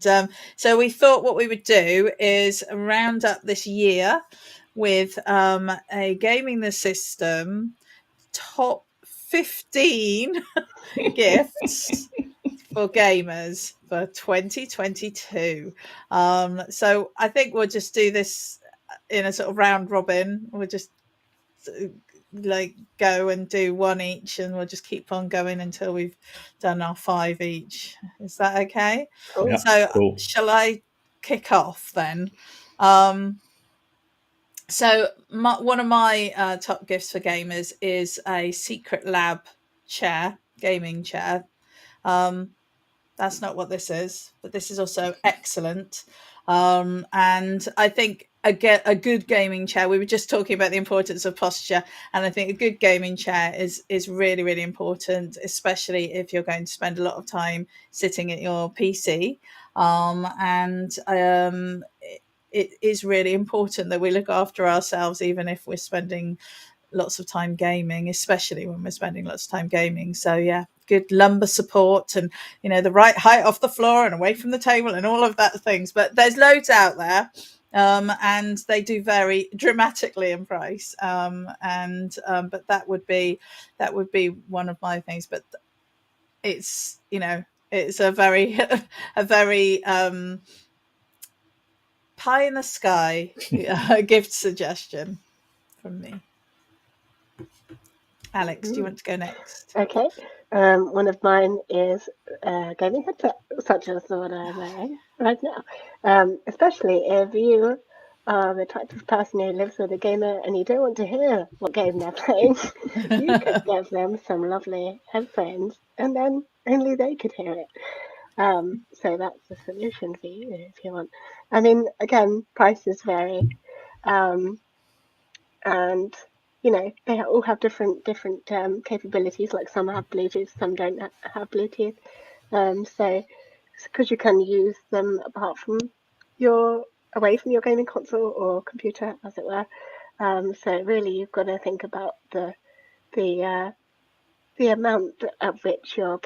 And so we thought what we would do is round up this year with a Gaming the System top 15 gifts for gamers for 2022. So I think we'll just do this in a sort of round robin. We'll just like go and do one each, and we'll just keep on going until we've done our 5 each. Is that okay? Cool. Yeah, So cool. shall I kick off then? So one of my top gifts for gamers is a Secret Lab chair, gaming chair. That's not what this is, but this is also excellent. And I think a good gaming chair. We were just talking about the importance of posture, and I think a good gaming chair is really, really important, especially if you're going to spend a lot of time sitting at your PC. It is really important that we look after ourselves, even if we're spending lots of time gaming, especially when we're spending lots of time gaming. So yeah, good lumbar support and the right height off the floor and away from the table and all of that things. But there's loads out there, and they do vary dramatically in price. But that would be one of my things. But it's it's a very a very pie in the sky gift suggestion from me. Alex, do you want to go next? Okay. One of mine is a gaming headset, such as the one I'm wearing right now. Especially if you are the type of person who lives with a gamer and you don't want to hear what game they're playing, you could give them some lovely headphones and then only they could hear it. So that's the solution for you if you want. I mean, again, prices vary. And they all have different capabilities. Like some have Bluetooth, some don't have Bluetooth. So because you can use them away from your gaming console or computer, as it were. So really, you've got to think about the amount at which your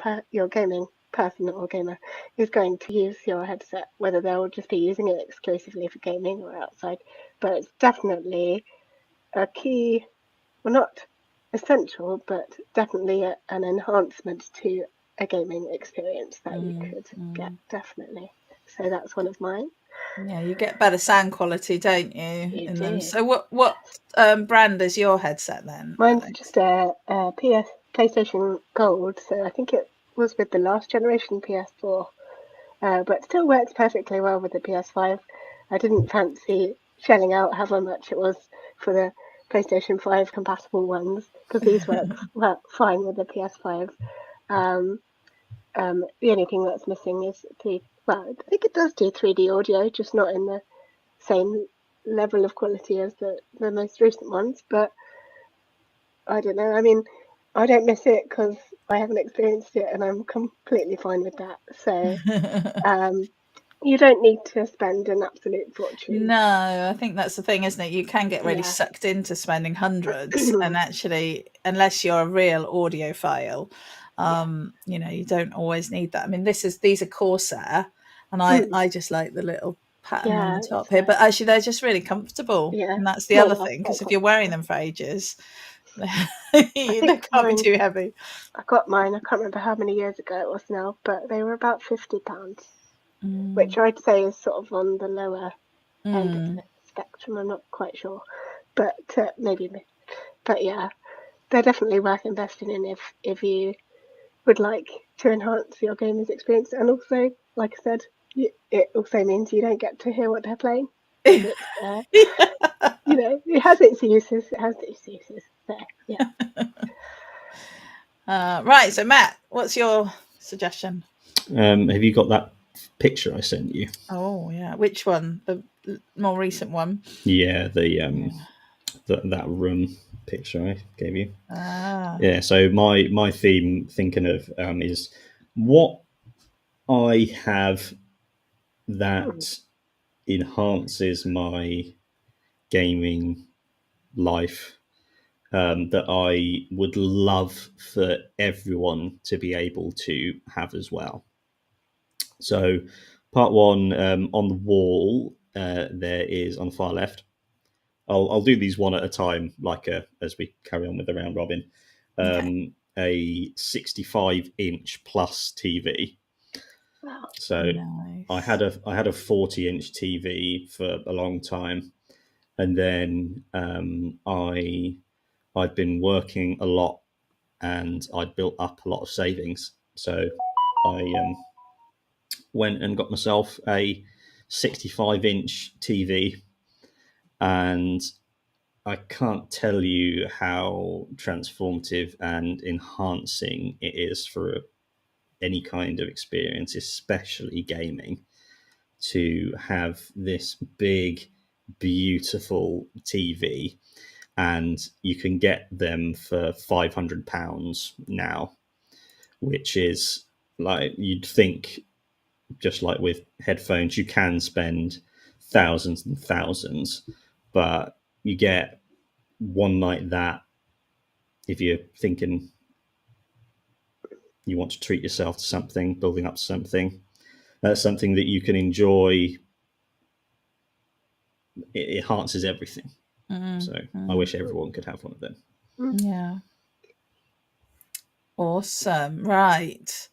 gaming person or gamer is going to use your headset, whether they'll just be using it exclusively for gaming or outside. But it's definitely a key, well, not essential, but definitely an enhancement to a gaming experience that you could get, definitely. So that's one of mine. Yeah, you get better sound quality, don't you? You in do. them. So what brand is your headset then? Mine's Alex? just a PlayStation Gold, so I think it was with the last generation PS4, but still works perfectly well with the PS5. I didn't fancy shelling out however much it was for the PlayStation 5 compatible ones, because these work fine with the PS5. The only thing that's missing is I think it does do 3D audio, just not in the same level of quality as the most recent ones. But I don't know. I mean, I don't miss it because I haven't experienced it, and I'm completely fine with that. So you don't need to spend an absolute fortune. No, I think that's the thing, isn't it? You can get really sucked into spending hundreds, and actually, unless you're a real audiophile, you don't always need that. I mean, these are Corsair, and I just like the little pattern on the top here. But actually, they're just really comfortable, and that's the other thing. Because if you're wearing them for ages, they can't be too heavy. I got mine. I can't remember how many years ago it was now, but they were about £50. Which I'd say is sort of on the lower end of the spectrum. I'm not quite sure, but maybe. But yeah, they're definitely worth investing in if you would like to enhance your gamer's experience. And also, like I said, it also means you don't get to hear what they're playing. It has its uses. So yeah. Right. So Matt, what's your suggestion? Have you got that picture I sent you? Oh yeah, which one? The more recent one? Yeah, that room picture I gave you. Ah. Yeah. So my theme, thinking of, is what I have that enhances my gaming life, that I would love for everyone to be able to have as well. So Part one, on the wall, there is on the far left. I'll do these one at a time, as we carry on with the round robin. A 65-inch plus TV. Wow. So Nice. I had a 40-inch TV for a long time, and then I'd been working a lot, and I'd built up a lot of savings. So I went and got myself a 65-inch TV, and I can't tell you how transformative and enhancing it is for any kind of experience, especially gaming, to have this big, beautiful TV. And you can get them for £500 now, which is like, you'd think, just like with headphones, you can spend thousands and thousands, but you get one like that if you're thinking you want to treat yourself to something, building up something. That's something that you can enjoy. It enhances everything. So I wish everyone could have one of them. Yeah. Awesome. Right.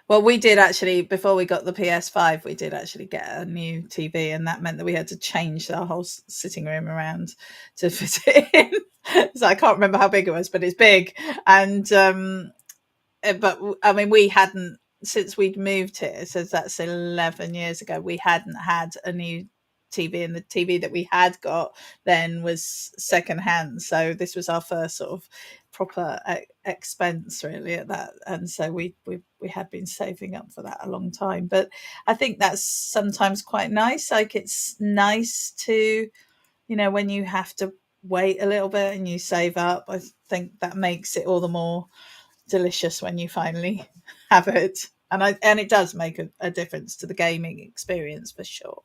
Well, we did actually, before we got the PS5, we did actually get a new TV, and that meant that we had to change our whole sitting room around to fit it in. So I can't remember how big it was, but it's big. And but I mean, we hadn't, since we'd moved here, so that's 11 years ago, we hadn't had a new TV, and the TV that we had got then was secondhand. So this was our first sort of proper expense really at that, and so we had been saving up for that a long time. But I think that's sometimes quite nice. Like, it's nice to, when you have to wait a little bit and you save up, I think that makes it all the more delicious when you finally have it, and it does make a difference to the gaming experience for sure.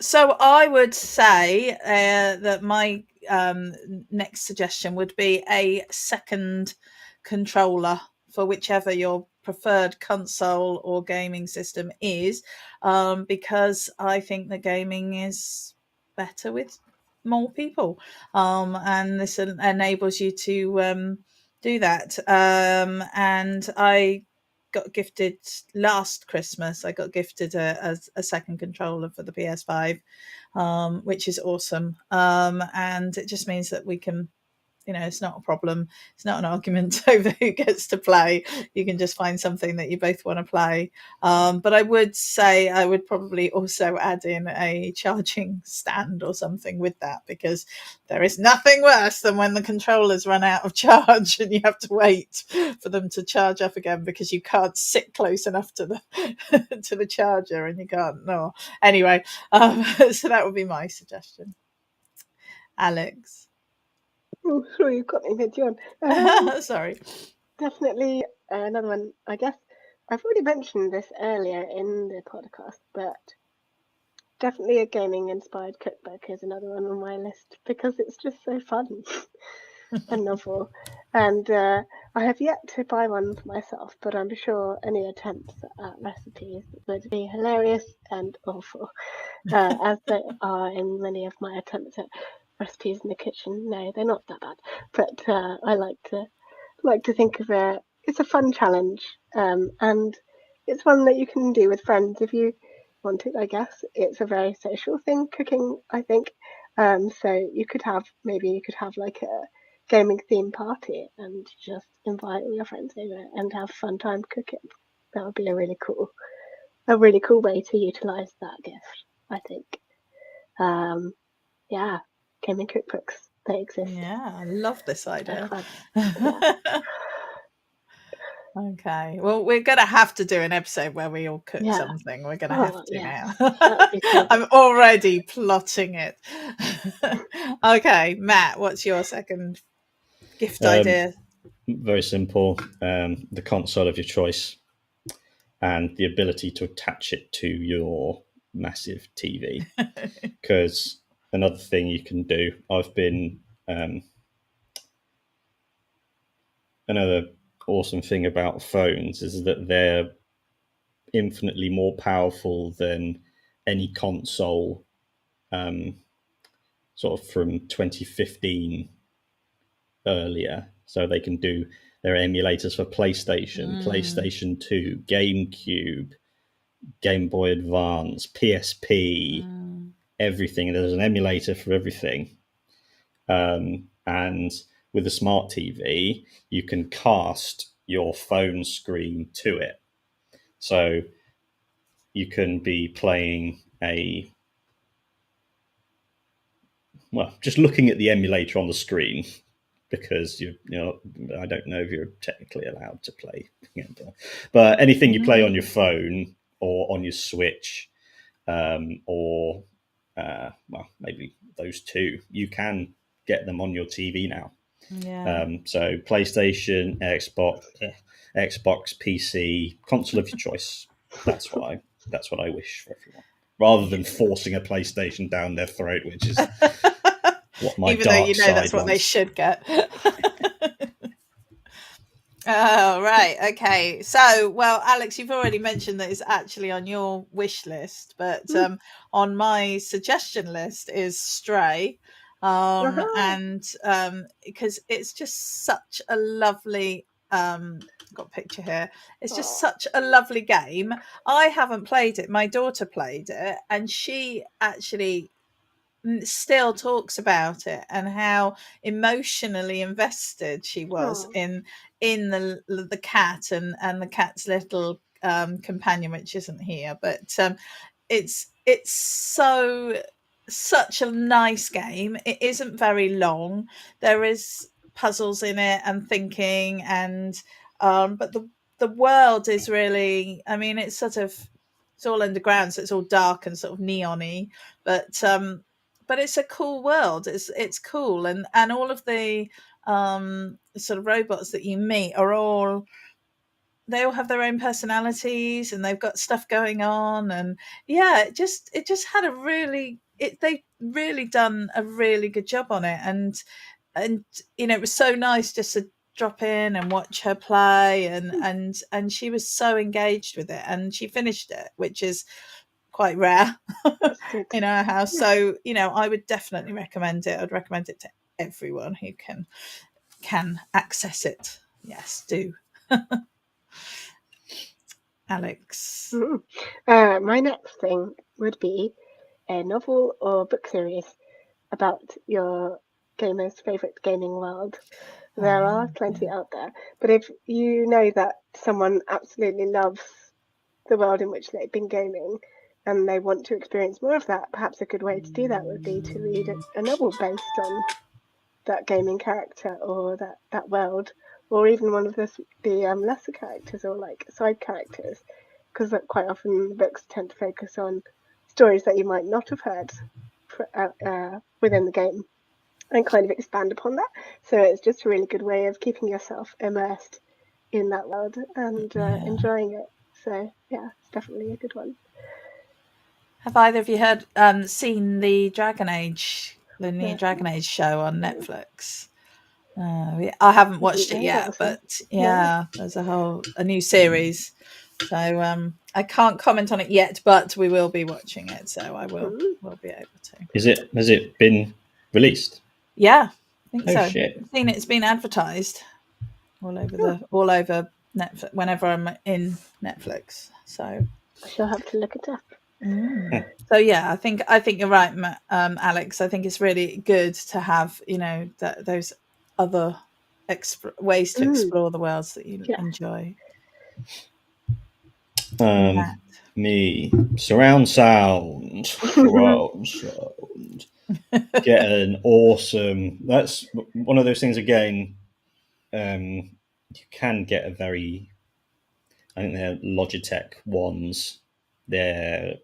So I would say that my next suggestion would be a second controller for whichever your preferred console or gaming system is, because I think that gaming is better with more people, and this enables you to do that. And I got gifted last Christmas. I got gifted a second controller for the PS5, which is awesome. And it just means that we can, it's not a problem. It's not an argument over who gets to play. You can just find something that you both want to play. But I would say I would probably also add in a charging stand or something with that, because there is nothing worse than when the controllers run out of charge and you have to wait for them to charge up again because you can't sit close enough to the to the charger, and you can't. No, anyway, so that would be my suggestion. Alex. Oh, sorry, you've got me mid yawn. Sorry. Definitely another one. I guess I've already mentioned this earlier in the podcast, but definitely a gaming-inspired cookbook is another one on my list, because it's just so fun and novel. And I have yet to buy one for myself, but I'm sure any attempts at recipes would be hilarious and awful, as they are in many of my attempts at recipes in the kitchen. No, they're not that bad, but I like to think of it. It's a fun challenge, and it's one that you can do with friends if you want it. I guess it's a very social thing, cooking, I think. So you could have like a gaming theme party and just invite all your friends over and have a fun time cooking. That would be a really cool way to utilize that gift, I think. Yeah, gaming cookbooks, they exist. Yeah, I love this idea. Yeah. Okay, well, we're going to have to do an episode where we all cook something. We're going to have to now. I'm already plotting it. Okay, Matt, what's your second gift idea? Very simple. The console of your choice and the ability to attach it to your massive TV. Because another thing you can do, I've been... another awesome thing about phones is that they're infinitely more powerful than any console sort of from 2015 earlier. So they can do their emulators for PlayStation, PlayStation 2, GameCube, Game Boy Advance, PSP, everything. There's an emulator for everything. And with a smart TV, you can cast your phone screen to it. So you can be playing just looking at the emulator on the screen, because I don't know if you're technically allowed to play, but anything you play on your phone or on your Switch, or maybe those two, you can get them on your TV now. Yeah. So PlayStation, Xbox, PC, console of your choice. That's what I wish for everyone, rather than forcing a PlayStation down their throat, which is what my even though dark you know side that's what wants. they should get. Oh, right. Okay. So, well, Alex, you've already mentioned that it's actually on your wish list, but on my suggestion list is Stray. And because it's just such a lovely, got a picture here. It's just such a lovely game. I haven't played it. My daughter played it, and she actually still talks about it and how emotionally invested she was in the cat and the cat's little companion, which isn't here, but it's such a nice game. It isn't very long. There is puzzles in it and thinking, and but the world is really, I mean, it's all underground, so it's all dark and sort of neon-y, but it's a cool world. It's cool, and all of the sort of robots that you meet they all have their own personalities, and they've got stuff going on, and yeah, it just had they really done a really good job on it, and it was so nice just to drop in and watch her play, and she was so engaged with it, and she finished it, which is quite rare in our house. So I would definitely recommend it. I'd recommend it to everyone who can access it. Yes, do. Alex. My next thing would be a novel or book series about your gamer's favorite gaming world. There are plenty out there, but if you know that someone absolutely loves the world in which they've been gaming and they want to experience more of that, perhaps a good way to do that would be to read a novel based on that gaming character or that world, or even one of the lesser characters or like side characters, because quite often books tend to focus on stories that you might not have heard within the game and kind of expand upon that. So it's just a really good way of keeping yourself immersed in that world and enjoying it. So yeah, it's definitely a good one. Have either of you seen the Dragon Age, the new Dragon Age show on Netflix? I haven't watched it yet, but yeah, there's a new series. So I can't comment on it yet, but we will be watching it. So I will be able to. Has it been released? Yeah, I think so. Shit. I've seen it's been advertised all over Netflix whenever I'm in Netflix. So I shall have to look it up. So yeah, I think you're right, Alex. I think it's really good to have those other ways to explore the worlds that you enjoy. Me, surround sound. Get an awesome. That's one of those things again. You can get I think they're Logitech ones. They're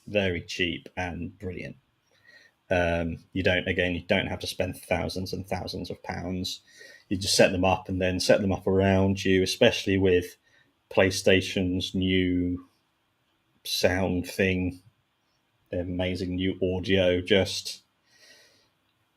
very cheap and brilliant. You don't have to spend thousands and thousands of pounds. You just set them up and then set them up around you, especially with PlayStation's new sound thing, their amazing new audio. Just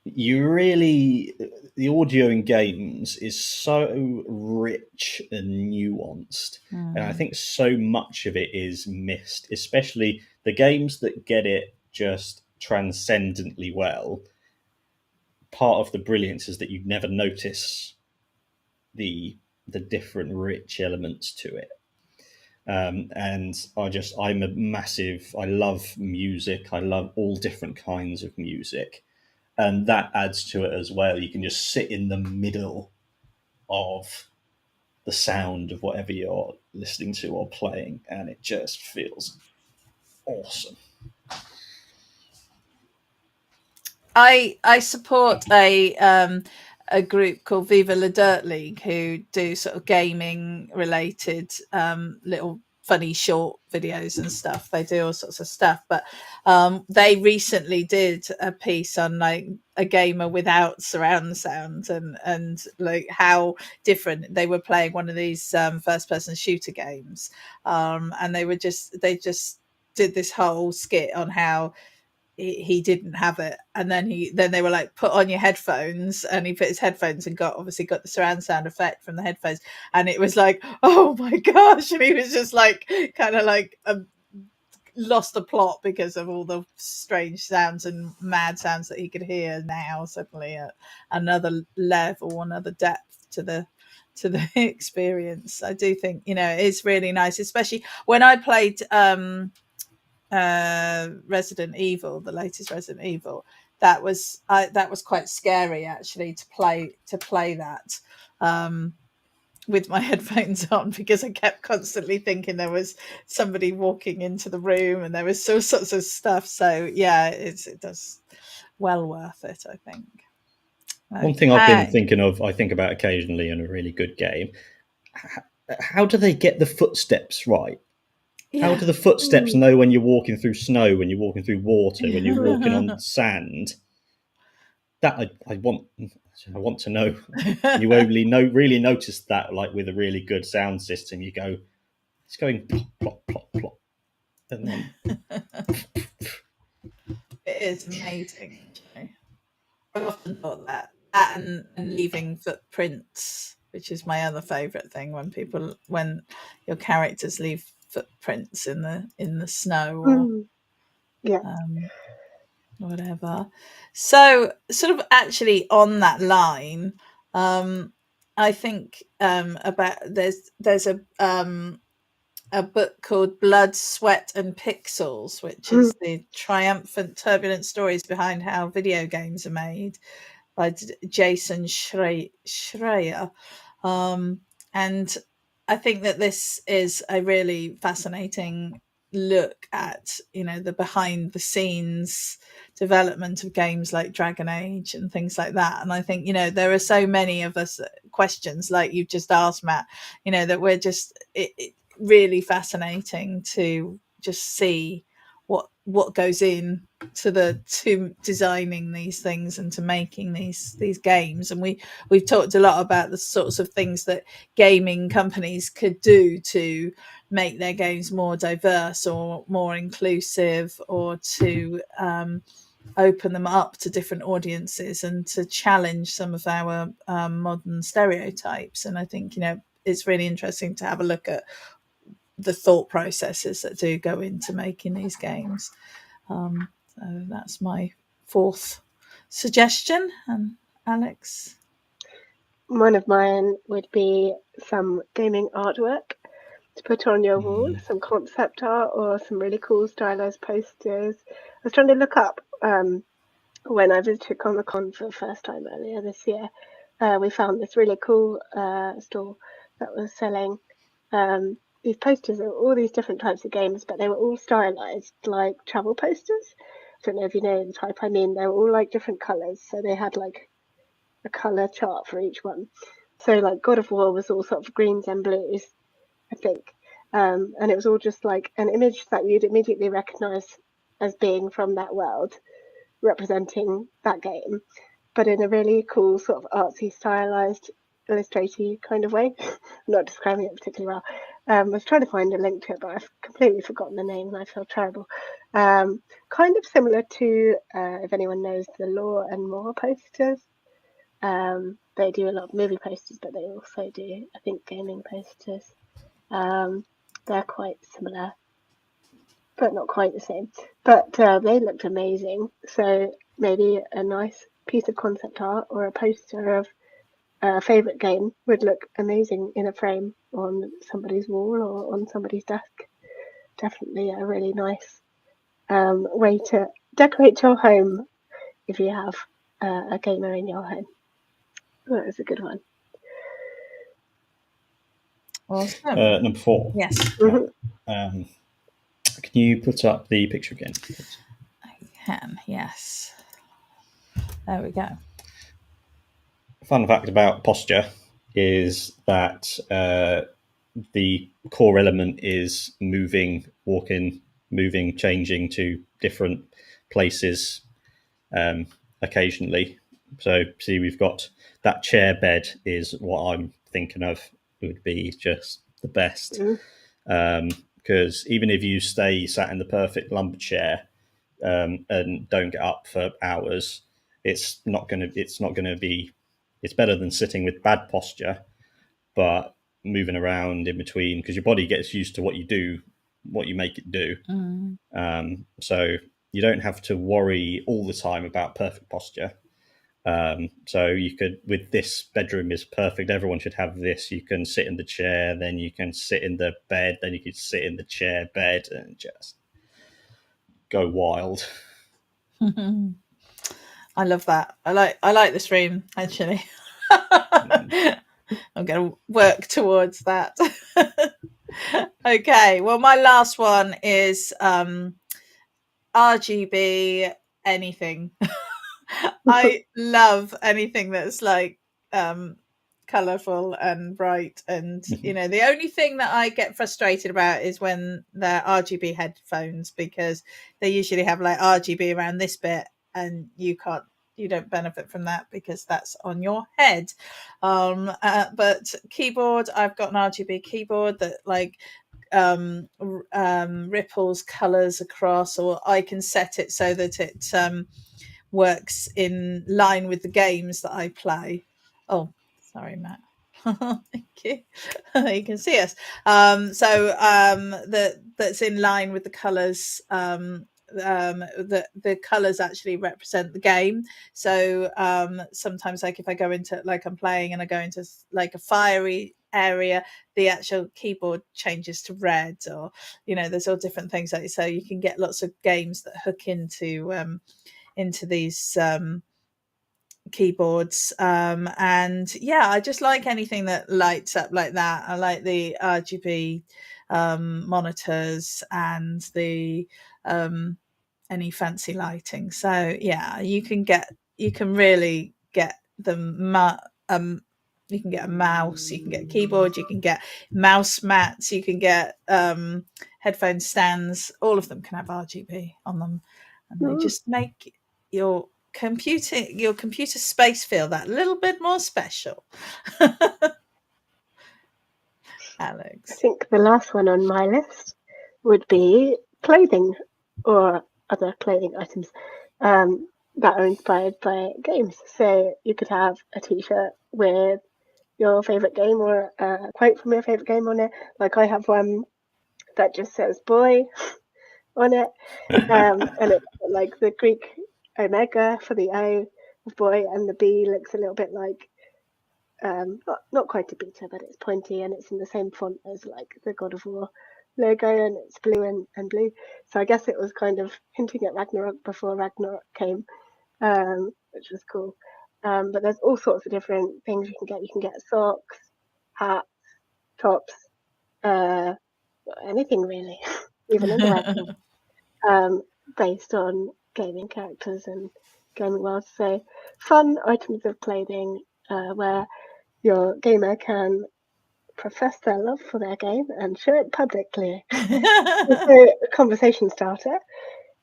the audio in games is so rich and nuanced, and I think so much of it is missed, especially the games that get it just transcendently well. Part of the brilliance is that you never notice the different rich elements to it. And I love music. I love all different kinds of music, and that adds to it as well. You can just sit in the middle of the sound of whatever you're listening to or playing, and it just feels awesome. I support a group called Viva La Dirt League, who do sort of gaming related little funny short videos and stuff. They do all sorts of stuff, but they recently did a piece on like a gamer without surround sound, and like how different they were playing one of these first person shooter games, and they just did this whole skit on how he didn't have it, and then they were like, put on your headphones, and he put his headphones and got the surround sound effect from the headphones, and it was like, oh my gosh, and he was just like kind of like lost the plot because of all the strange sounds and mad sounds that he could hear now suddenly at another level, another depth to the experience. I do think, it's really nice, especially when I played Resident Evil, the latest Resident Evil. That was quite scary actually to play that with my headphones on, because I kept constantly thinking there was somebody walking into the room and there was all sorts of stuff. So yeah, it does well worth it, I think. One thing I've been thinking of, I think about occasionally in a really good game, how do they get the footsteps right? Yeah. How do the footsteps know when you're walking through snow, when you're walking through water, when you're walking on sand? That I want to know. You really notice that, like with a really good sound system, you go, it's going plop, plop, plop, plop. And then it is amazing. I've often thought that and leaving footprints, which is my other favourite thing, when your characters leave footprints in the snow or whatever. So sort of actually on that line, I think about there's a book called Blood, Sweat and Pixels, which is the triumphant, turbulent stories behind how video games are made, by Jason Schreier. And I think that this is a really fascinating look at, the behind the scenes development of games like Dragon Age and things like that. And I think, there are so many of us questions like you've just asked, Matt, that we're just it really fascinating to just see what goes in to designing these things and to making these games. And we've talked a lot about the sorts of things that gaming companies could do to make their games more diverse or more inclusive, or to open them up to different audiences and to challenge some of our modern stereotypes. And I think, it's really interesting to have a look at the thought processes that do go into making these games. So that's my fourth suggestion. And Alex? One of mine would be some gaming artwork to put on your wall, some concept art or some really cool stylized posters. I was trying to look up when I visited Comic-Con for the first time earlier this year. We found this really cool store that was selling these posters of all these different types of games, but they were all stylized like travel posters. I don't know if you know the type I mean. They were all like different colors, so they had like a color chart for each one. So like God of War was all sort of greens and blues, I think, and it was all just like an image that you'd immediately recognize as being from that world, representing that game, but in a really cool sort of artsy, stylized, illustrative kind of way. I'm not describing it particularly well, I was trying to find a link to it, but I've completely forgotten the name and I feel terrible. Kind of similar to, if anyone knows, the Law and More posters. They do a lot of movie posters, but they also do, I think, gaming posters. They're quite similar, but not quite the same. But they looked amazing. So maybe a nice piece of concept art or a poster of a favourite game would look amazing in a frame on somebody's wall or on somebody's desk. Definitely a really nice way to decorate your home if you have a gamer in your home. That is a good one. Awesome. Number 4. Yes. Mhm. Can you put up the picture again, please? I can. Yes. There we go. Fun fact about posture is that the core element is moving, walking, moving, changing to different places occasionally. So see, we've got that chair bed is what I'm thinking of. It would be just the best. Because even if you stay sat in the perfect lumbar chair and don't get up for hours, it's better than sitting with bad posture, but moving around in between, because your body gets used to what you make it do. So you don't have to worry all the time about perfect posture. So you could, with this bedroom is perfect. Everyone should have this. You can sit in the chair, then you can sit in the bed, then you could sit in the chair bed and just go wild. I love that. I like this room actually. I'm going to work towards that. Okay. Well, my last one is RGB anything. I love anything that's like colourful and bright, and the only thing that I get frustrated about is when they're RGB headphones, because they usually have like RGB around this bit and you don't benefit from that because that's on your head. But keyboard, I've got an RGB keyboard that like ripples colors across, or I can set it so that it works in line with the games that I play. Oh, sorry, Matt. Thank you. You can see us. That's in line with the colors. The colors actually represent the game. So sometimes, like if I go into, like I'm playing and I go into like a fiery area, the actual keyboard changes to red, or there's all different things like, so you can get lots of games that hook into these keyboards, and yeah, I just like anything that lights up like that. I like the RGB monitors and the any fancy lighting. So yeah, you can really get you can get a mouse, you can get a keyboard, you can get mouse mats, you can get headphone stands. All of them can have RGB on them, and they just make your computer space feel that little bit more special. Alex, I think the last one on my list would be clothing or other clothing items that are inspired by games. So you could have a t-shirt with your favourite game or a quote from your favourite game on it. Like I have one that just says boy on it, and it's like the Greek omega for the O of boy, and the B looks a little bit like not quite a beta, but it's pointy and it's in the same font as like the God of War logo, and it's blue and blue. So I guess it was kind of hinting at Ragnarok before Ragnarok came, which was cool. But there's all sorts of different things you can get. You can get socks, hats, tops, anything really, even underwear, based on gaming characters and gaming worlds. So fun items of clothing where your gamer can profess their love for their game and show it publicly. It's a conversation starter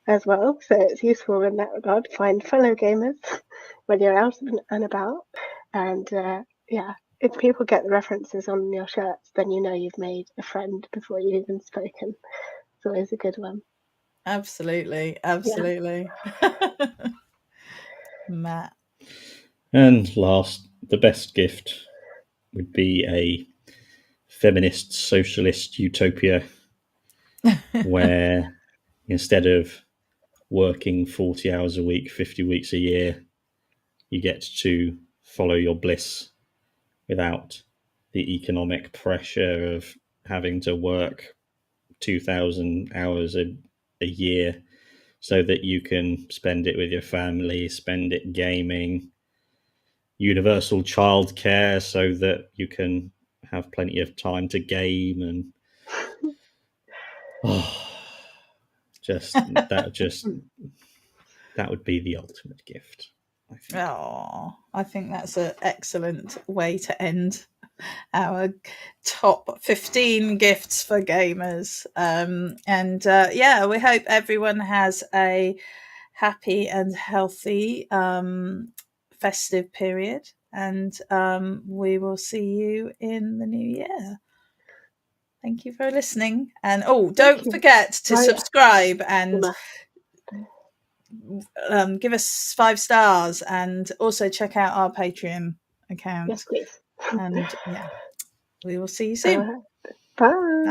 as well, so it's useful in that regard. Find fellow gamers when you're out and about, and if people get the references on your shirts, then you know you've made a friend before you've even spoken. It's always a good one. Absolutely. Matt. And last, the best gift would be a feminist socialist utopia where instead of working 40 hours a week, 50 weeks a year, you get to follow your bliss without the economic pressure of having to work 2,000 hours a year, so that you can spend it with your family, spend it gaming, universal childcare, so that you can have plenty of time to game, and that would be the ultimate gift, I think. Oh, I think that's an excellent way to end our top 15 gifts for gamers. We hope everyone has a happy and healthy festive period, and we will see you in the new year. Thank you for listening, and don't forget to subscribe and give us 5 stars, and also check out our Patreon account. Yes, please. And we will see you soon. Bye.